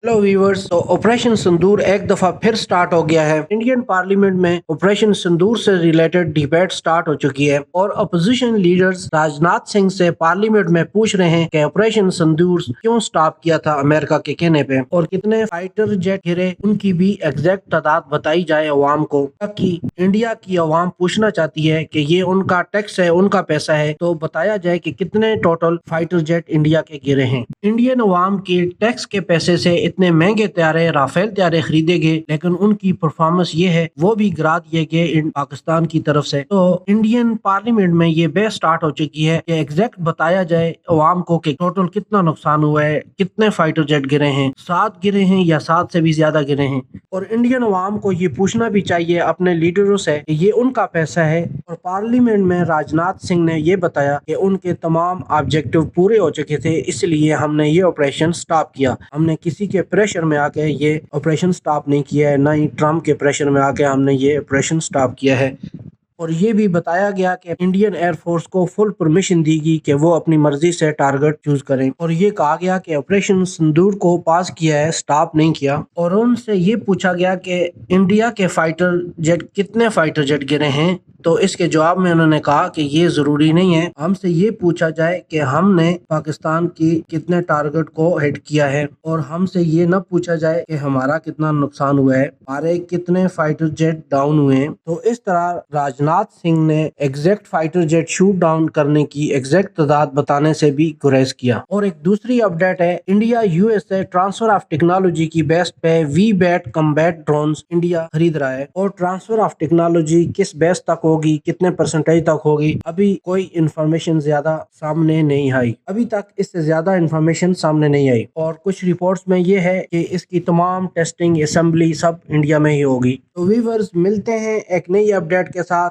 Hello viewers. तो operation सिंदूर एक दफा फिर स्टार्ट हो गया है। इंडियन पार्लियामेंट में ऑपरेशन सिंदूर से रिलेटेड डिबेट स्टार्ट हो चुकी है और अपोजिशन लीडर्स राजनाथ सिंह से पार्लियामेंट में पूछ रहे हैं कि ऑपरेशन सिंदूर क्यों स्टॉप किया था अमेरिका के कहने पे, और कितने फाइटर जेट गिरे उनकी भी एग्जैक्ट तादाद बताई जाए अवाम को, ताकि इंडिया की अवाम पूछना चाहती है कि ये उनका टैक्स है, उनका पैसा है, तो बताया जाए कि कितने टोटल फाइटर जेट इंडिया के गिरे हैं। इंडियन अवाम के टैक्स के पैसे से इतने महंगे त्यारे राफेल त्यारे खरीदे गए, लेकिन उनकी परफॉर्मेंस ये है वो भी गिरा दिए गए पाकिस्तान की तरफ से। तो इंडियन पार्लियामेंट में ये बहस स्टार्ट हो चुकी है कि एग्जैक्ट बताया जाए अवाम को कि टोटल कितना नुकसान हुआ है, कितने फाइटर जेट गिरे हैं, 7 गिरे हैं या 7 से भी ज्यादा गिरे हैं। और इंडियन अवाम को ये पूछना भी चाहिए अपने लीडरों से कि ये उनका पैसा है। और पार्लियामेंट में राजनाथ सिंह ने ये बताया कि उनके तमाम ऑब्जेक्टिव पूरे हो चुके थे, इसलिए हमने ये ऑपरेशन स्टॉप किया। हमने किसी के प्रेशर में आके ये ऑपरेशन स्टॉप नहीं किया है, ना ही ट्रम्प के प्रेशर में आके हमने ये ऑपरेशन स्टॉप किया है। और ये भी बताया गया कि इंडियन एयरफोर्स को फुल परमिशन दी गई कि वो अपनी मर्जी से टारगेट चूज करें। और ये कहा गया कि ऑपरेशन सिंदूर को पास किया है, स्टॉप नहीं किया। और उनसे ये पूछा गया कि इंडिया के फाइटर जेट कितने फाइटर जेट गिरे हैं, तो इसके जवाब में उन्होंने कहा कि ये जरूरी नहीं है, हमसे ये पूछा जाए कि हमने पाकिस्तान की कितने टारगेट को हिट किया है, और हमसे ये न पूछा जाए कि हमारा कितना नुकसान हुआ है, हमारे कितने फाइटर जेट डाउन हुए हैं। तो इस तरह राजनाथ सिंह ने exact fighter jet shoot down करने की एग्जैक्ट तादाद बताने से भी गुरेज किया। और एक दूसरी अपडेट है, India USA transfer of technology की बेस पे we bat combat drones India खरीद रहा है। और ट्रांसफर ऑफ टेक्नोलॉजी किस बेस तक होगी, कितने परसेंटेज तक होगी, अभी कोई इंफॉर्मेशन ज्यादा सामने नहीं आई। अभी तक इससे ज्यादा इंफॉर्मेशन सामने नहीं आई। और कुछ रिपोर्ट्स में ये है कि इसकी तमाम टेस्टिंग असेंबली सब इंडिया में ही होगी। तो व्यूअर्स, मिलते हैं एक नई अपडेट के साथ।